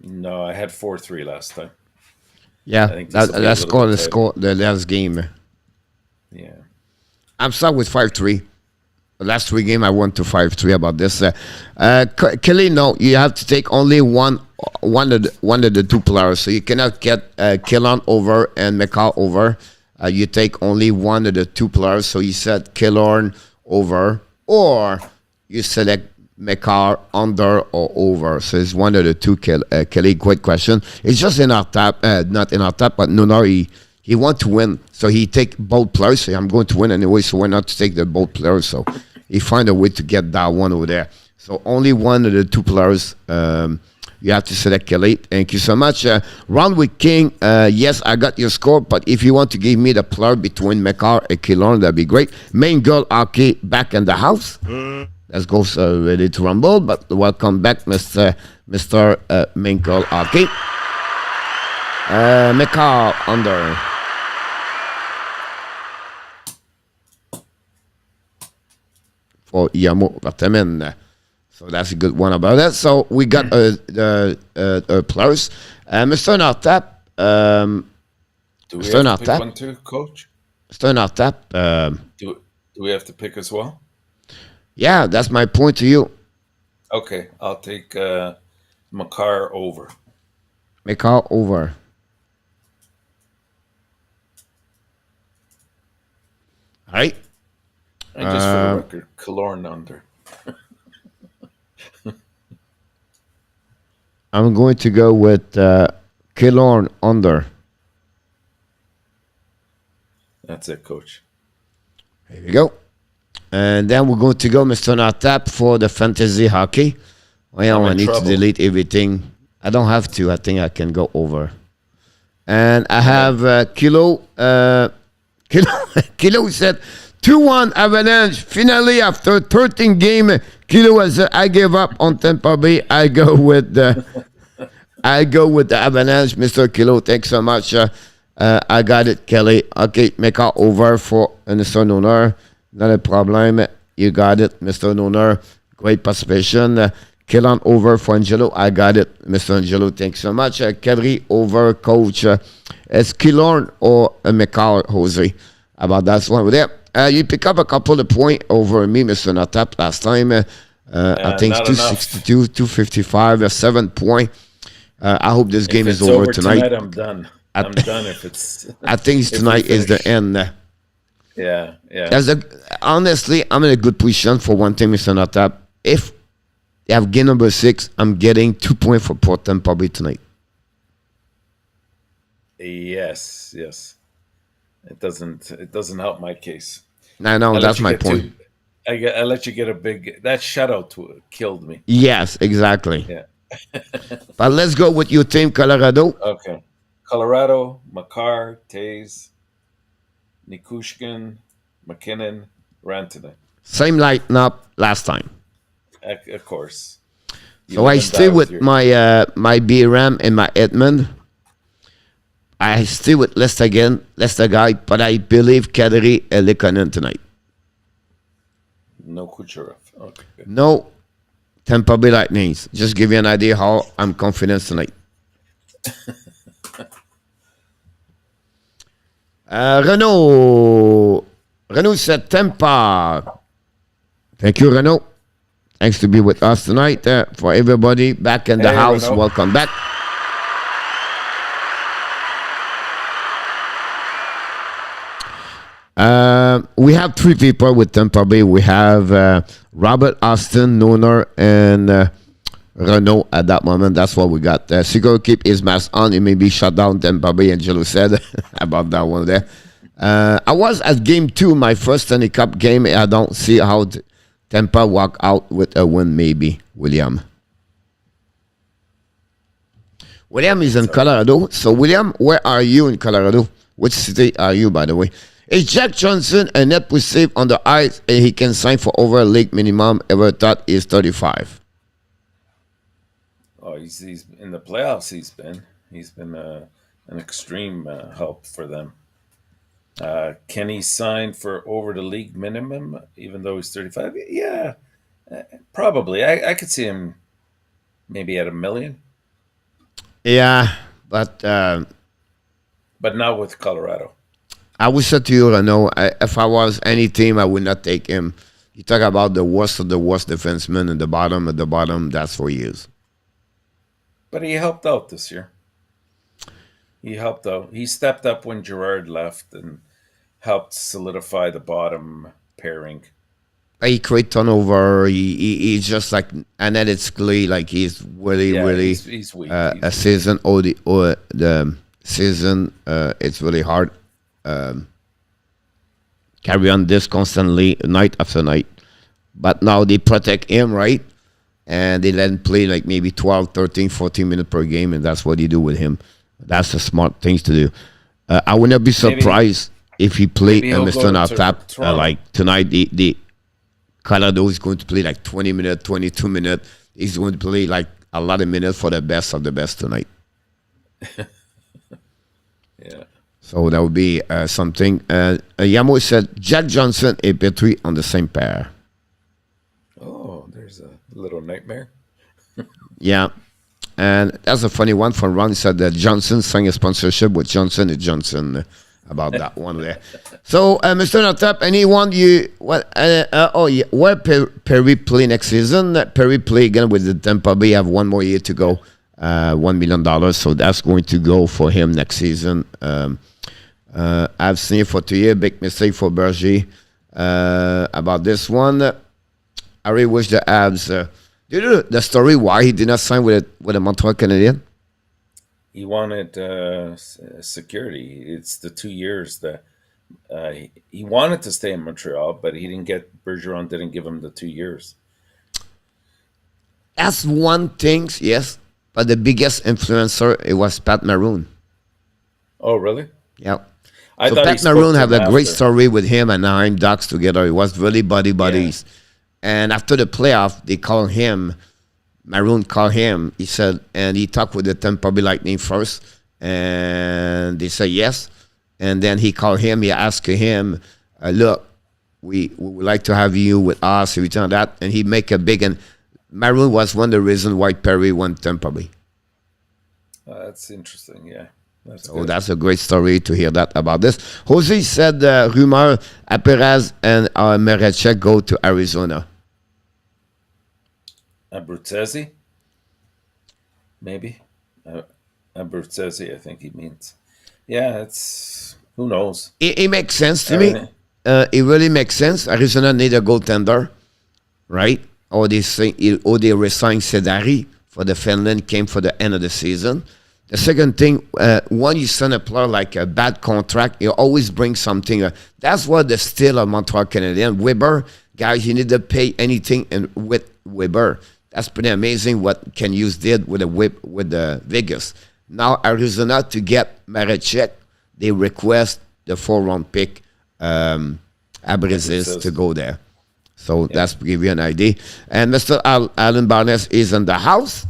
No, I had 4-3 last time. Yeah, let's score the last game. Yeah. I'm stuck with 5-3. The last 3 games I won to 5-3 about this. Kelly, no, you have to take only one of the 2 players. So you cannot get Killorn over and McCall over. You take only one of the 2 players. So you said Killorn over, or you select McCall under or over. So it's one of the 2, Kelly. Great question. It's just in our tap, not in our tap, but Nunar, he want to win. So he take both players. So I'm going to win anyway, so why not to take the both players? So he find a way to get that one over there. So only one of the 2 players. You have to select Kelly. Thank you so much. Round with King. Yes, I got your score, but if you want to give me the player between McCall and Killorn, that'd be great. Main girl hockey back in the house. Let's go ready to rumble, but welcome back, Mr. Main girl hockey. McCall under. For Yamo Vatamin. So that's a good one about that. So we got a players. Mr. ENORTAP. Do we have to pick one too, Coach? Mr. ENORTAP. Do we have to pick as well? Yeah, that's my point to you. Okay, I'll take Makar over. McCall over. All right. And just for the record, Killorn under. I'm going to go with Killorn under. That's it, Coach. Here we go. And then we're going to go, Mr. ENORTAP, for the fantasy hockey. Well, I need to delete everything. I don't have to. I think I can go over. And I have Kilo. Kilo said 2-1 Avalanche. Finally, after 13 games, Kilo said, I gave up on Tampa Bay. I go with the Avalanche. Mr. Kilo, thanks so much. I got it, Kelly. Okay, make out over for Mr. Noner. Not a problem. You got it, Mr. Noner. Great participation. Killorn over for Angelo. I got it, Mr. Angelo. Thanks so much. Kelly over, Coach. It's Killorn or McCall, Jose. About that one over there. You pick up a couple of points over me, Mr. ENORTAP, last time. I think 262, 255, 7 points. I hope this game is over tonight. I'm done. I'm done if it's. I think tonight is the end. Yeah. Honestly, I'm in a good position for one thing, Mr. ENORTAP. If they have game number 6, I'm getting 2 points for Portland probably tonight. Yes. It doesn't help my case. No, that's my point. I let you get a big. That shutout killed me. Yes, exactly. Yeah. But let's go with your team, Colorado. Okay. Colorado, Makar, Taze, Nikushkin, McKinnon, Rantanen. Same lineup last time. Of course. So I stay with my BRAM and my Edmund. I stay with Lester Guy, but I believe Kadri and Lekonen tonight. No Kucherov. Okay. No Tampa Bay Lightnings. Just give you an idea how I'm confident tonight. Renault said Tampa. Thank you, Renault. Thanks to be with us tonight. For everybody back in the house, Renault. Welcome back. We have 3 people with Tampa Bay. We have Robert, Austin, Noner, and Renault at that moment. That's what we got. Sigurd keep his mask on. It may be shut down, Tampa Bay, Angelo said about that one there. I was at game 2, my first Stanley Cup game. I don't see how Tampa walk out with a win, maybe, William. William is in Colorado. So, William, where are you in Colorado? Which city are you, by the way? Is Jack Johnson a net we save on the ice and he can sign for over a league minimum? Ever thought is 35. Oh, he's in the playoffs. He's been an extreme help for them. Can he sign for over the league minimum, even though he's 35? Yeah, probably. I could see him maybe at $1 million. Yeah, but not with Colorado. I would say to you, Renaud, if I was any team, I would not take him. You talk about the worst of the worst defensemen at the bottom, that's for years. But he helped out this year. He helped out. He stepped up when Girard left and helped solidify the bottom pairing. He create turnover. He's just like analytically, like he's really he's weak. A season or the season, it's really hard. Carry on this constantly, night after night. But now they protect him, right? And they let him play like maybe 12, 13, 14 minutes per game, and that's what they do with him. That's the smart things to do. I would not be surprised if he played Mr. ENORTAP like tonight. The Colorado is going to play like 20 minutes, 22 minutes. He's going to play like a lot of minutes for the best of the best tonight. Yeah. So that would be something. Yamo said Jack Johnson and Petrie on the same pair. Oh, there's a little nightmare. Yeah. And that's a funny one from Ron. He said that Johnson signed a sponsorship with Johnson & Johnson about that one there. So, Mr. ENORTAP, anyone where Perry play next season? Perry play again with the Tampa Bay. Have one more year to go. $1 million. So that's going to go for him next season. I've seen it for 2 years. Big mistake for Berger about this one. I really wish the Avs. Do you know the story why he did not sign with a Montreal Canadien? He wanted security. It's the 2 years that he wanted to stay in Montreal, but he didn't get Bergeron. Didn't give him the 2 years. That's one thing, yes. But the biggest influencer, it was Pat Maroon. Oh, really? Yeah. So Pat Maroon had a great story with him and Anaheim Ducks together. It was really buddies. Yeah. And after the playoff, they called him. Maroon called him. He said, and he talked with the Tampa Bay Lightning first. And they said yes. And then he called him. He asked him, look, we would like to have you with us. Everything like that. And he make a big... And Maroon was one of the reasons why Perry went Tampa Bay. That's interesting, yeah. That's a great story to hear that about this. Jose said rumor Perez and Merechek go to Arizona. Abruzzese? Maybe. Abruzzese, I think he means. Yeah, it's... Who knows? It makes sense to me. It really makes sense. Arizona need a goaltender, right? Or they resign Sedari for the Finland came for the end of the season. The second thing, when you send a player like a bad contract, you always bring something. That's what the steal of Montreal Canadien. Weber, guys, you need to pay anything and with Weber. That's pretty amazing what Ken Hughes did with the Vegas. Now Arizona to get Marechek, they request the 4-round pick, Abrizis to go there. So that's to give you an idea. And Mr. Alan Barnes is in the house.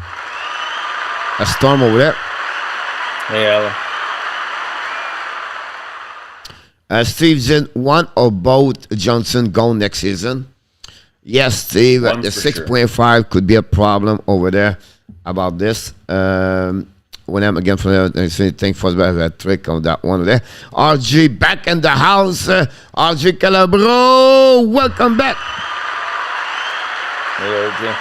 A storm over there. Hey, Alan. Steve said one or both Johnson go next season. Yes, Steve, the 6.5 could be a problem over there about this. When I'm again for the thank for the trick on that one there. RG back in the house. RG Calabro, welcome back. Hey, RG.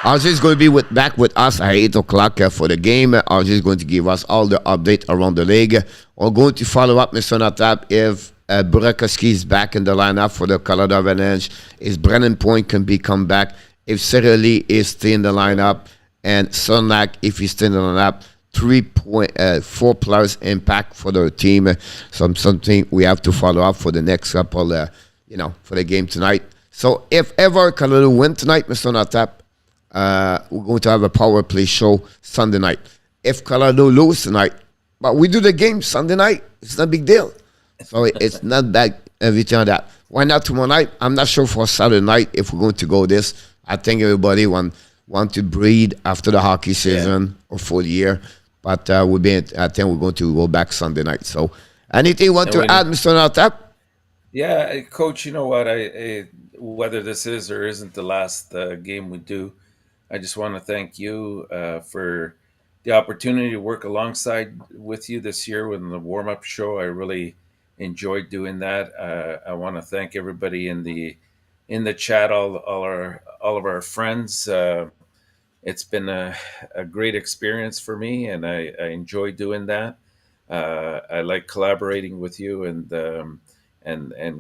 RG is going to be back with us at 8 o'clock for the game. RG is going to give us all the update around the league. We're going to follow up, Mr. Natap, if Burakovsky is back in the lineup for the Colorado Avalanche. If Brennan Point can come back. If Cerelli is still in the lineup. And Sonak, if he's still in the lineup. 4 plus impact for the team. Something we have to follow up for the next couple, for the game tonight. So if ever Colorado win tonight, Mr. Natap, we're going to have a power play show Sunday night. If Colorado lose tonight, but we do the game Sunday night, it's not a big deal. So it's not bad everything on that. Why not tomorrow night? I'm not sure for Saturday night if we're going to go this. I think everybody want to breathe after the hockey season or full year. But I think we're going to go back Sunday night. So anything you want to add, Mr. Natap? Yeah, Coach, you know what? Whether this is or isn't the last game we do, I just want to thank you for the opportunity to work alongside with you this year with the warm-up show. I really enjoyed doing that. I want to thank everybody in the chat, all of our friends. It's been a great experience for me, and I enjoy doing that. I like collaborating with you and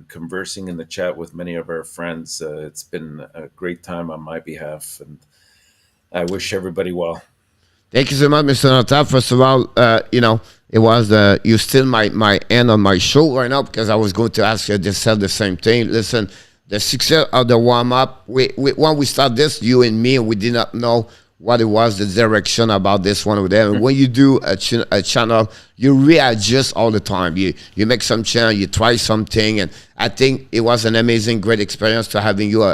conversing in the chat with many of our friends. It's been a great time on my behalf, and I wish everybody well. Thank you so much, Mr. Natap. First of all, it was you still my end on my show right now because I was going to ask you to say the same thing. Listen, the success of the warm-up, when we start this, you and me, we did not know what it was, the direction about this one over there. And when you do a channel, you readjust all the time. You make some channel, you try something, and I think it was an amazing, great experience to having you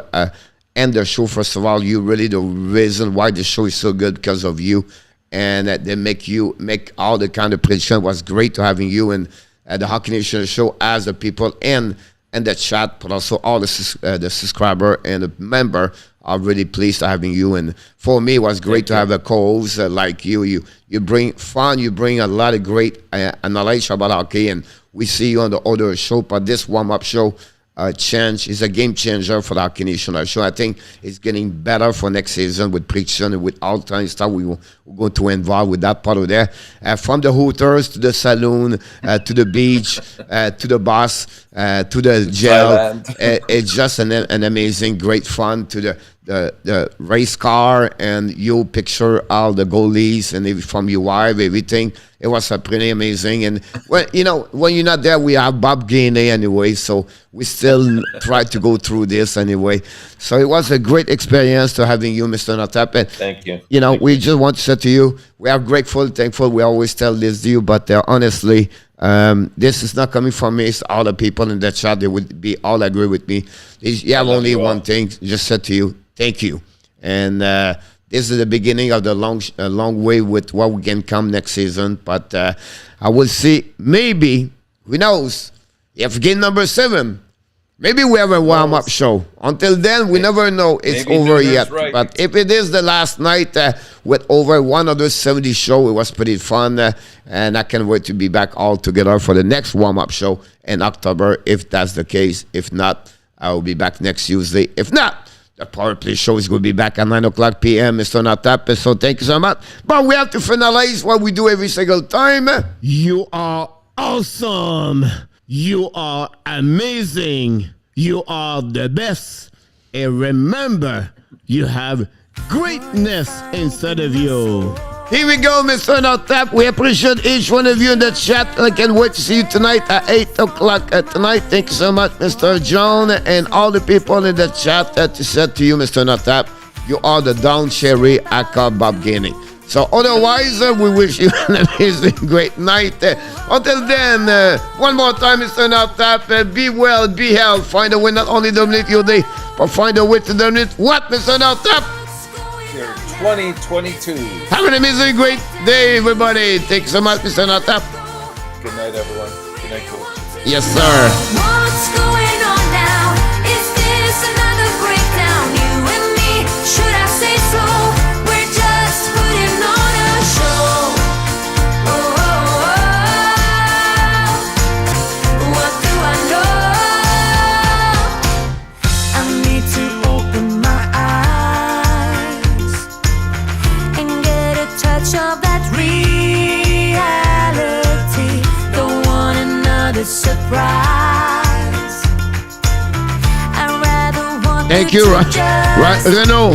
end the show. First of all, you really the reason why the show is so good because of you, and they make all the kind of prediction. It was great to having you and the Hockey Nation show as the people and the chat, but also all the subscriber and the member are really pleased to having you. And for me, it was great to have a co-host like you. You bring fun, you bring a lot of great knowledge about hockey, and we see you on the other show. But this warm-up show change is a game changer for the Hockey Nation show. I think it's getting better for next season with prediction and with all kinds of stuff. We're going to involve with that part of there. From the Hooters to the saloon, to the beach, to the bus, to the jail. It's just an amazing, great fun to the race car, and you picture all the goalies and from your wife, everything. It was pretty amazing. And when you're not there, we have Bob Gainey anyway, so we still try to go through this anyway. So it was a great experience to having you, Mr. Natap. And, thank you. We just want to say to you, we are grateful, thankful. We always tell this to you, but honestly, this is not coming from me. It's all the people in the chat. They would be all agree with me. You have only one thing. Just said to you, thank you. And this is the beginning of the long way with what we can come next season. But I will see. Maybe, who knows? If game number 7, maybe we have a warm-up show. Until then, we never know. It's over yet. Right. But if it is the last night with over 170 show, it was pretty fun. And I can't wait to be back all together for the next warm-up show in October, if that's the case. If not, I will be back next Tuesday. If not, the Power Play show is going to be back at 9 o'clock p.m. Mr. Natap. So thank you so much. But we have to finalize what we do every single time. You are awesome. You are amazing. You are the best. And remember, you have greatness inside of you. Here we go, Mr. Natap. We appreciate each one of you in the chat. I can't wait to see you tonight at 8 o'clock tonight. Thank you so much, Mr. John, and all the people in the chat that said to you, Mr. Natap, you are the down cherry. I call Bob Gainey. So otherwise, we wish you an amazing, great night. Until then, one more time, Mr. ENORTAP, be well, be healthy. Find a way not only to dominate your day, but find a way to dominate what, Mr. ENORTAP? Year 2022. Have an amazing, great day, everybody. Thank you so much, Mr. ENORTAP. Good night, everyone. Good night, Coach. Yes, sir. What's going on now? Is this another breakdown? You and me, should I say so? We're just putting on a show. Oh, oh, oh. What do I know? I need to open my eyes and get a touch of that reality. Don't want another surprise. I'd rather want Thank you, Renaud.